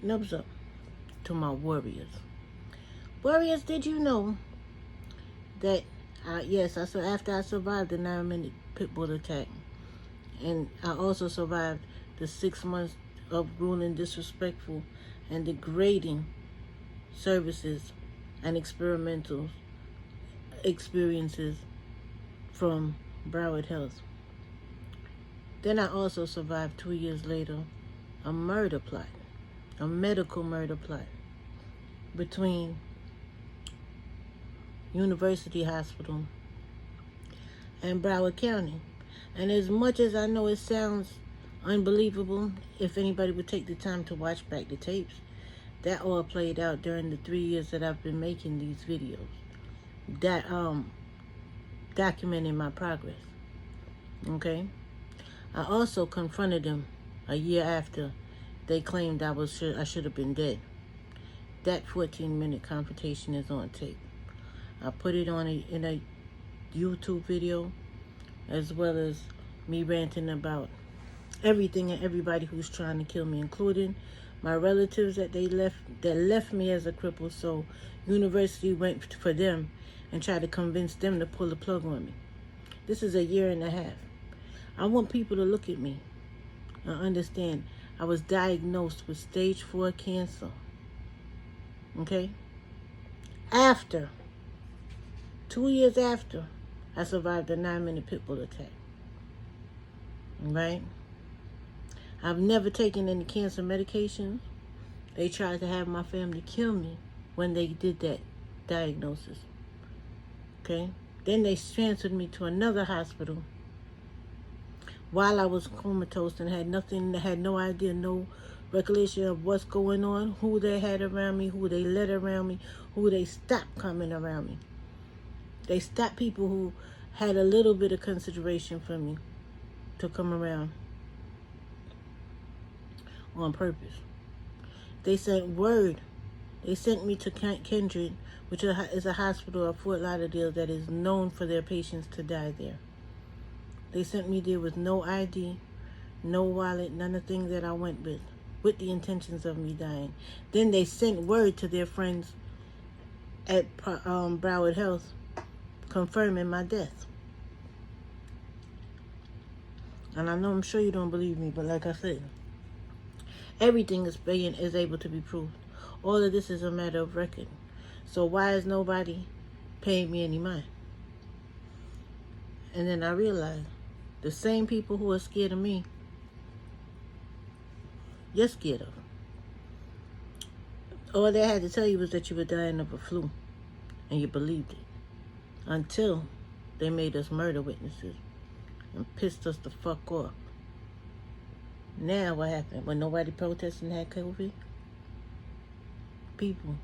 Nubs up to my warriors. Warriors, did you know that, yes, after I survived the 9-minute pit bull attack, and I also survived the 6 months of grueling, disrespectful, and degrading services and experimental experiences from Broward Health. Then I also survived 2 years later a murder plot, a medical murder plot between University Hospital and Broward County. And as much as I know it sounds unbelievable, if anybody would take the time to watch back the tapes, that all played out during the 3 years that I've been making these videos, that documenting my progress. Okay, I also confronted them a year after they claimed I should have been dead. That 14-minute confrontation is on tape. I put it on in a YouTube video, as well as me ranting about everything and everybody who's trying to kill me, including my relatives that left me as a cripple. So university went for them and tried to convince them to pull the plug on me. This is a year and a half. I want people to look at me and understand I was diagnosed with stage 4 cancer. Okay? After 2 years after I survived a 9-minute pit bull attack. Right? I've never taken any cancer medications. They tried to have my family kill me when they did that diagnosis. Okay? Then they transferred me to another hospital while I was comatose and had no idea, no recollection of what's going on, who they had around me, who they let around me, who they stopped coming around me. They stopped people who had a little bit of consideration for me to come around on purpose. They sent word. They sent me to Kindred, which is a hospital of Fort Lauderdale that is known for their patients to die there. They sent me there with no ID, no wallet, none of the things that I went with the intentions of me dying. Then they sent word to their friends at Broward Health confirming my death. And I know I'm sure you don't believe me, but like I said, everything is able to be proved. All of this is a matter of record. So why is nobody paying me any mind? And then I realized the same people who are scared of me, you're scared of. All they had to tell you was that you were dying of a flu, and you believed it. Until they made us murder witnesses and pissed us the fuck off. Now what happened? When nobody protesting had COVID, people,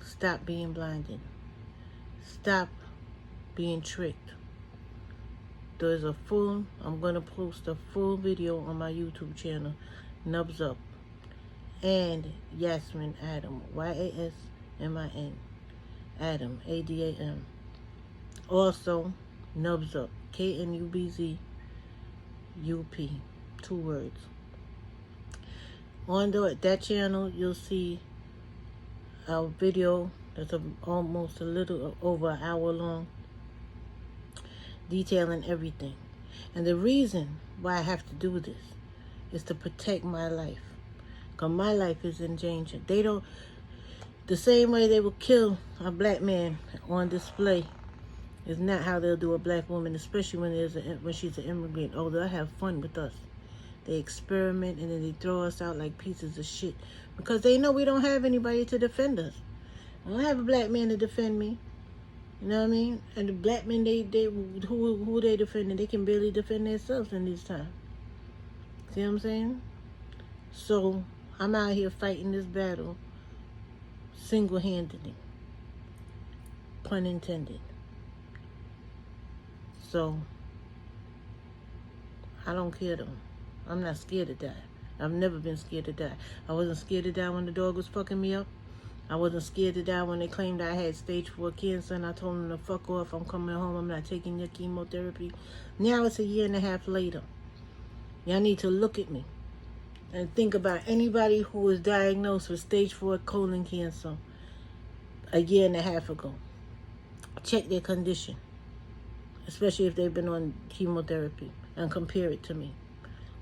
stop being blinded. Stop being tricked. There's I'm going to post a full video on my YouTube channel, Nubs Up, and Yasmin Adam, Yasmin Adam, Adam. Also, Nubs Up, KNUBZ UP, 2 words. On that channel, you'll see a video that's almost a little over an hour long, detailing everything. And the reason why I have to do this is to protect my life, because my life is in danger. The same way they will kill a black man on display is not how they'll do a black woman, especially when she's an immigrant. Oh, they'll have fun with us. They experiment and then they throw us out like pieces of shit because they know we don't have anybody to defend us. I don't have a black man to defend me. You know what I mean? And the black men, who they defending? They can barely defend themselves in this time. See what I'm saying? So I'm out here fighting this battle single-handedly. Pun intended. So I don't care though. I'm not scared to die. I've never been scared to die. I wasn't scared to die when the dog was fucking me up. I wasn't scared to die when they claimed I had stage 4 cancer and I told them to fuck off. I'm coming home. I'm not taking your chemotherapy. Now it's a year and a half later. Y'all need to look at me. And think about anybody who was diagnosed with stage 4 colon cancer a year and a half ago. Check their condition, especially if they've been on chemotherapy, and compare it to me.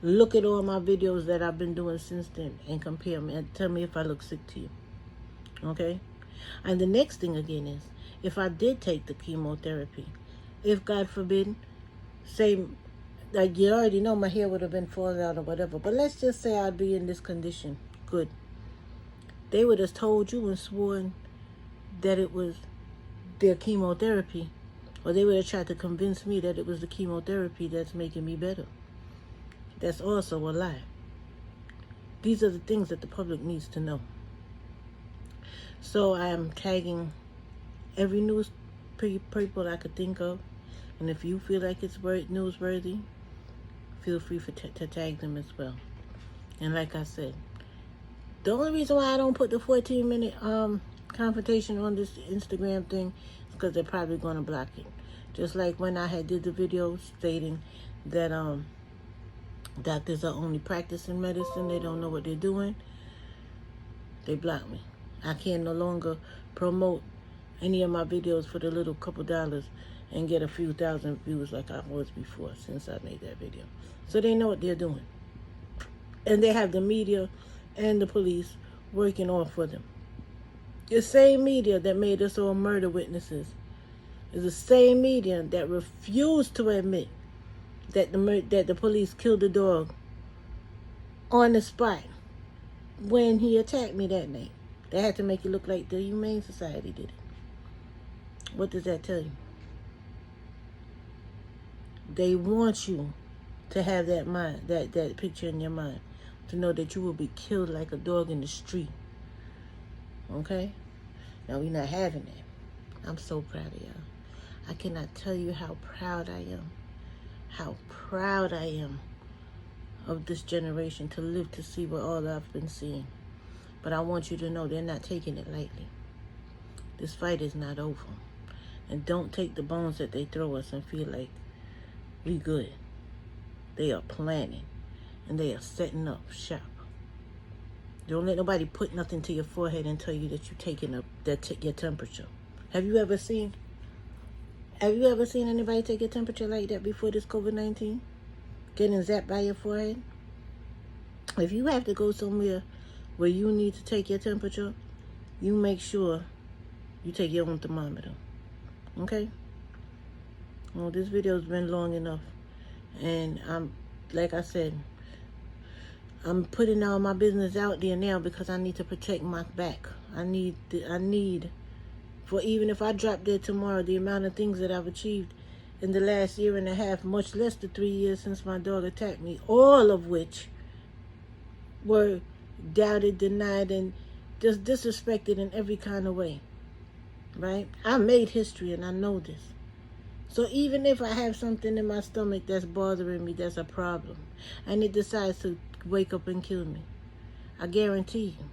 Look at all my videos that I've been doing since then and compare them and tell me if I look sick to you. Okay? And the next thing again is, if I did take the chemotherapy, if God forbid, say, like you already know my hair would have been falling out or whatever, but let's just say I'd be in this condition. Good. They would have told you and sworn that it was their chemotherapy, or they would have tried to convince me that it was the chemotherapy that's making me better. That's also a lie. These are the things that the public needs to know. So I am tagging every news people I could think of, and if you feel like it's newsworthy, feel free to tag them as well. And like I said, the only reason why I don't put the 14-minute confrontation on this Instagram thing is because they're probably going to block it. Just like when I had did the video stating that doctors are only practicing medicine, they don't know what they're doing, they blocked me. I can no longer promote any of my videos for the little couple dollars and get a few thousand views like I was before since I made that video. So they know what they're doing. And they have the media and the police working all for them. The same media that made us all murder witnesses is the same media that refused to admit that the police killed the dog on the spot when he attacked me that night. They had to make it look like the Humane Society did it. What does that tell you? They want you to have that mind, that picture in your mind, to know that you will be killed like a dog in the street. Okay? Now, we're not having that. I'm so proud of y'all. I cannot tell you how proud I am. How proud I am of this generation to live to see what all I've been seeing. But I want you to know they're not taking it lightly. This fight is not over. And don't take the bones that they throw us and feel like we good. They are planning. And they are setting up shop. Don't let nobody put nothing to your forehead and tell you that you're taking up your temperature. Have you ever seen anybody take your temperature like that before this COVID-19? Getting zapped by your forehead? If you have to go somewhere where you need to take your temperature, you make sure you take your own thermometer. Okay? Well, this video's been long enough. And like I said, I'm putting all my business out there now because I need to protect my back. I need, for even if I drop dead tomorrow, the amount of things that I've achieved in the last year and a half, much less the 3 years since my dog attacked me, all of which were doubted, denied, and just disrespected in every kind of way, right? I made history and I know this. So even if I have something in my stomach that's bothering me, that's a problem, and it decides to wake up and kill me, I guarantee you,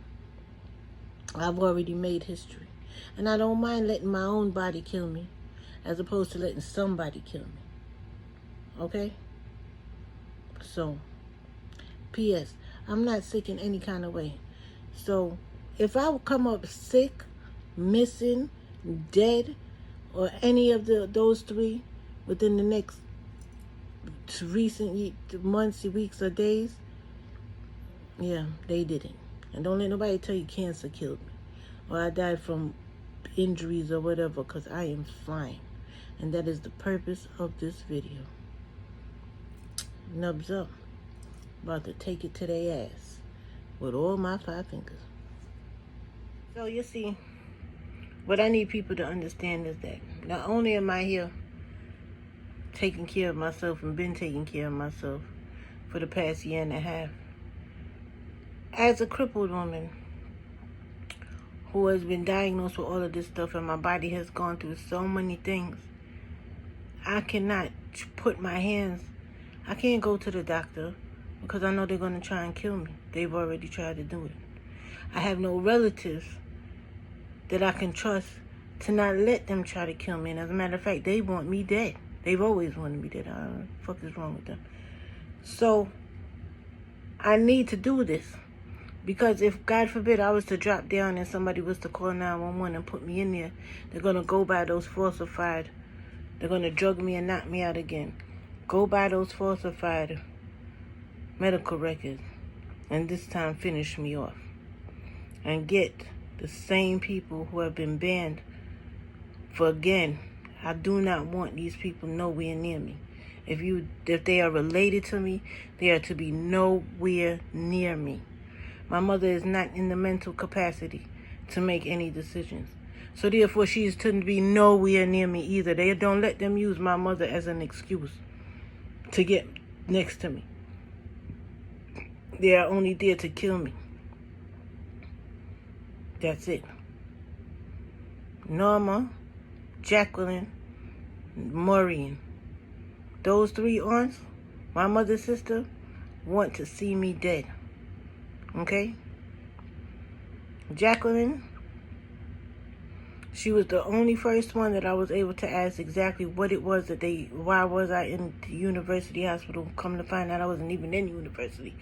I've already made history. And I don't mind letting my own body kill me as opposed to letting somebody kill me. Okay? So, P.S. I'm not sick in any kind of way. So, if I come up sick, missing, dead, or any of those three within the next recent months, weeks, or days, yeah, they didn't. And don't let nobody tell you cancer killed me or I died from injuries or whatever, because I am fine. And that is the purpose of this video. Nubs up. About to take it to their ass with all my 5 fingers. So you see, what I need people to understand is that not only am I here taking care of myself and been taking care of myself for the past year and a half, as a crippled woman who has been diagnosed with all of this stuff and my body has gone through so many things, I cannot put my hands, I can't go to the doctor because I know they're going to try and kill me. They've already tried to do it. I have no relatives that I can trust to not let them try to kill me. And as a matter of fact, they want me dead. They've always wanted me dead. I don't know what the fuck is wrong with them. So I need to do this. Because if, God forbid, I was to drop down and somebody was to call 911 and put me in there, they're going to go by those falsified, they're going to drug me and knock me out again. Go by those falsified medical records and this time finish me off. And get the same people who have been banned for, again, I do not want these people nowhere near me. If they are related to me, they are to be nowhere near me. My mother is not in the mental capacity to make any decisions. So therefore, she is to be nowhere near me either. They don't let them use my mother as an excuse to get next to me. They are only there to kill me. That's it. Norma, Jacqueline, Maureen. Those 3 aunts, my mother's sister, want to see me dead. Okay? Jacqueline, she was the only first one that I was able to ask exactly what it was that why was I in the university hospital. Come to find out I wasn't even in university.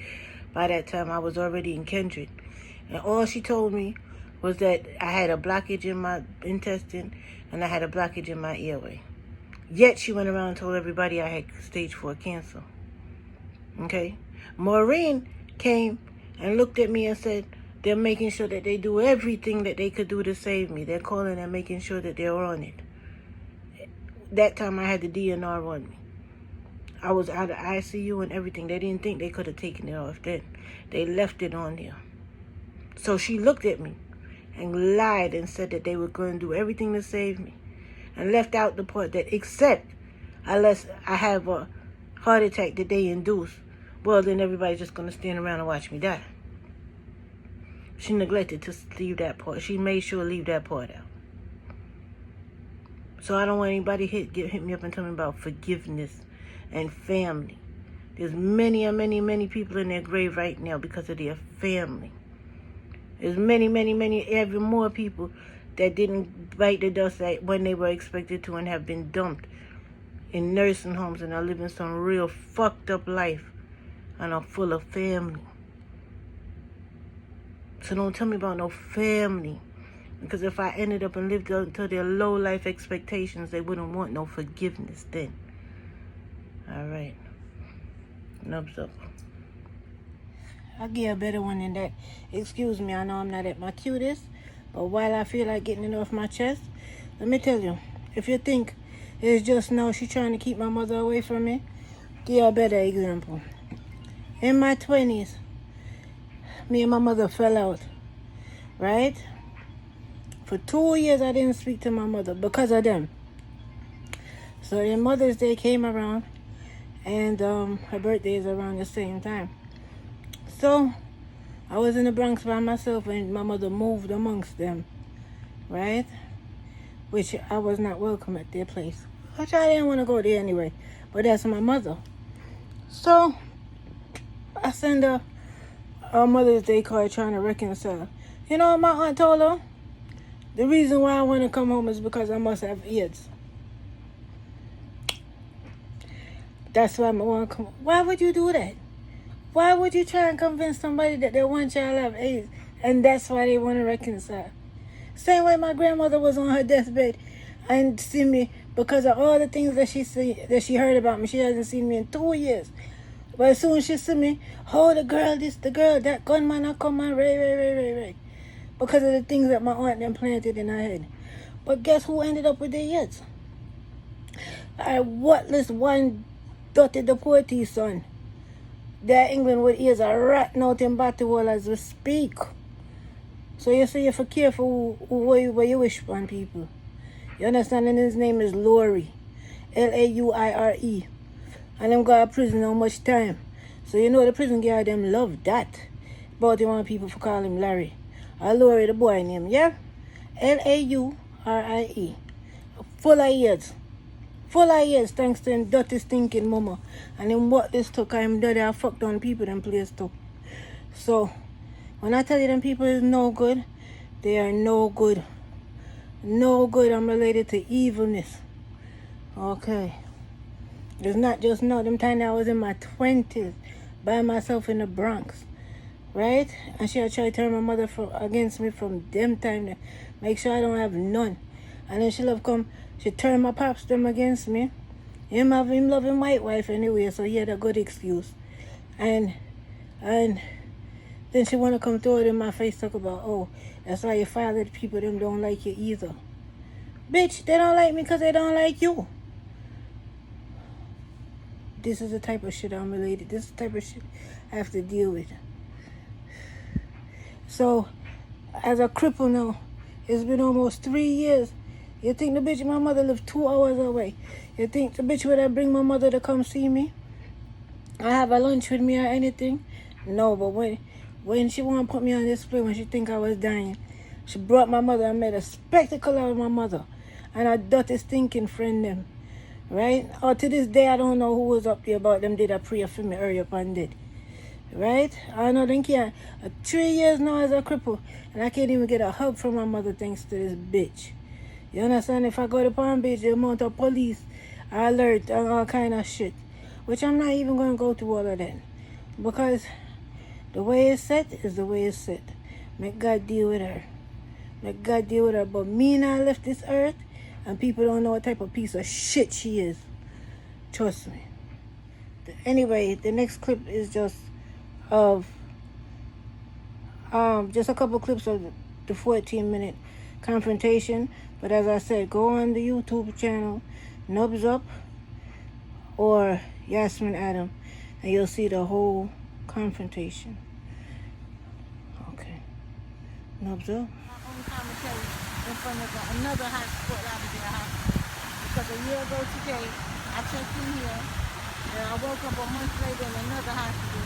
By that time, I was already in Kendrick. And all she told me was that I had a blockage in my intestine and I had a blockage in my airway. Yet she went around and told everybody I had stage 4 cancer. Okay? Maureen came and looked at me and said, they're making sure that they do everything that they could do to save me. They're calling and making sure that they're on it. That time I had the DNR on me. I was out of ICU and everything. They didn't think they could have taken it off then. They left it on there. So she looked at me and lied and said that they were going to do everything to save me. And left out the part that except unless I have a heart attack that they induce, well, then everybody's just going to stand around and watch me die. She neglected to leave that part. She made sure to leave that part out. So I don't want anybody hit me up and tell me about forgiveness and family. There's many people in their grave right now because of their family. There's many, even more people that didn't bite the dust when they were expected to and have been dumped in nursing homes and are living some real fucked up life and are full of family. So don't tell me about no family. Because if I ended up and lived up to their low life expectations, they wouldn't want no forgiveness then. All right. KNUBZ up. I'll get a better one than that. Excuse me, I know I'm not at my cutest, but while I feel like getting it off my chest, let me tell you, if you think it's just no, she's trying to keep my mother away from me, give a better example. In my 20s, me and my mother fell out, right? For 2 years, I didn't speak to my mother because of them. So then Mother's Day came around, and her birthday is around the same time. So I was in the Bronx by myself, and my mother moved amongst them, right? Which I was not welcome at their place. Which I didn't want to go there anyway, but that's my mother. So I send her a Mother's Day card trying to reconcile. You know what my aunt told her? The reason why I want to come home is because I must have AIDS. That's why I want to come. Why would you do that? Why would you try and convince somebody that they want y'all to have AIDS and that's why they want to reconcile? Same way my grandmother was on her deathbed and see me because of all the things that she heard about me. She hasn't seen me in 2 years. But as soon as she see me, oh, the girl, this, the girl, that gunman, I come on, right. Because of the things that my aunt implanted in her head. But guess who ended up with the AIDS? Our whatless one DUTTY the poet's son. There England with ears are ratting out in Battlewall as we speak. So you say you're for careful where you wish upon people. You understand? And his name is Laurie. Laure. And them got a prison how much time. So you know the prison guard them love that. But they want people to call him Larry. Or Laurie the boy name, yeah? Laurie. Full of years. Full of years thanks to him dirty stinking mama. And him what this took, I'm dirty, I fucked on people them place too. So when I tell you them people is no good, they are no good. No good. I'm related to evilness. Okay. It's not just no. Them time I was in my 20s. by myself in the Bronx, right? And she tried to turn my mother against me from them time to make sure I don't have none. And then she turned my pops them against me. Him loving white wife anyway, so he had a good excuse. And then she wanna come throw it in my face, talk about, oh, that's why your father people them don't like you either. Bitch, they don't like me because they don't like you. This is the type of shit I'm related. This is the type of shit I have to deal with. So, as a cripple now, it's been almost 3 years. You think the bitch, my mother lived 2 hours away. You think the bitch would I bring my mother to come see me? I have a lunch with me or anything? No, but when she want to put me on display, when she think I was dying, she brought my mother and made a spectacle out of my mother. And a dirty stinking friend them. Right? Or to this day, I don't know who was up there about them did a prayer for me, hurry up and did. Right? I know they can't. 3 years now as a cripple, and I can't even get a hug from my mother thanks to this bitch. You understand? If I go to Palm Beach, the amount of police alert and all kind of shit, which I'm not even going to go through all of that. Because the way it's set is the way it's set. Make God deal with her. Make God deal with her. But me and I left this earth, and people don't know what type of piece of shit she is. Trust me. Anyway, the next clip is just of just a couple clips of the 14-minute confrontation. But as I said, go on the YouTube channel, KNUBZ UP or Yasmin Adam, and you'll see the whole confrontation. Okay. KNUBZ UP. My own commentary in front of another hospital, Lauderdale hospital. Because a year ago today, I checked in here, and I woke up a month later in another hospital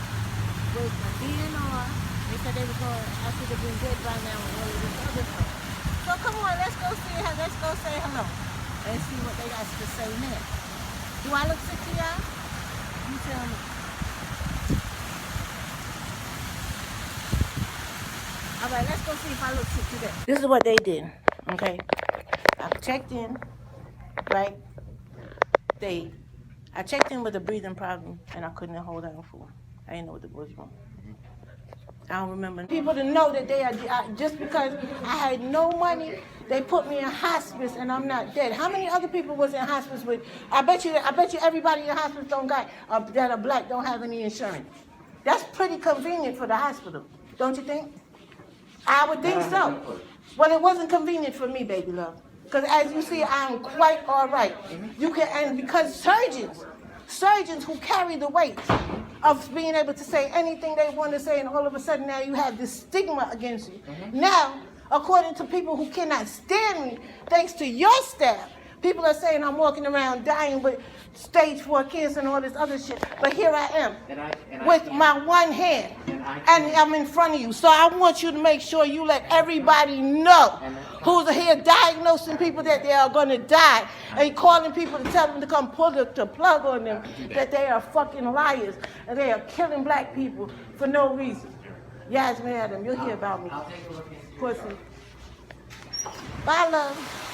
with a DNR. They said they were going, I should have been dead by now and all of this other stuff. So come on, let's go see her, let's go say hello and see what they got to say next. Do I look sick to y'all? You tell me. All right, let's go see if I look sick today. This is what they did, okay? I checked in, right? I checked in with a breathing problem, and I couldn't hold down for. I didn't know what was wrong. I don't remember. People to know that they are, just because I had no money, they put me in hospice and I'm not dead. How many other people was in hospice with? I bet you everybody in hospice that are black don't have any insurance. That's pretty convenient for the hospital, don't you think? I would think so. Well, it wasn't convenient for me, baby love. Because as you see, I'm quite all right. And because surgeons who carry the weight of being able to say anything they want to say, and all of a sudden now you have this stigma against you. Now, according to people who cannot stand me, thanks to your staff, people are saying I'm walking around dying with stage 4 cancer and all this other shit. But here I am with my one hand, and I'm in front of you. So I want you to make sure you let everybody know who's here diagnosing people that they are going to die and calling people to tell them to come pull the plug on them, that they are fucking liars and they are killing black people for no reason. Yasmin Adam, you'll hear about me. Pussy. Bye, love.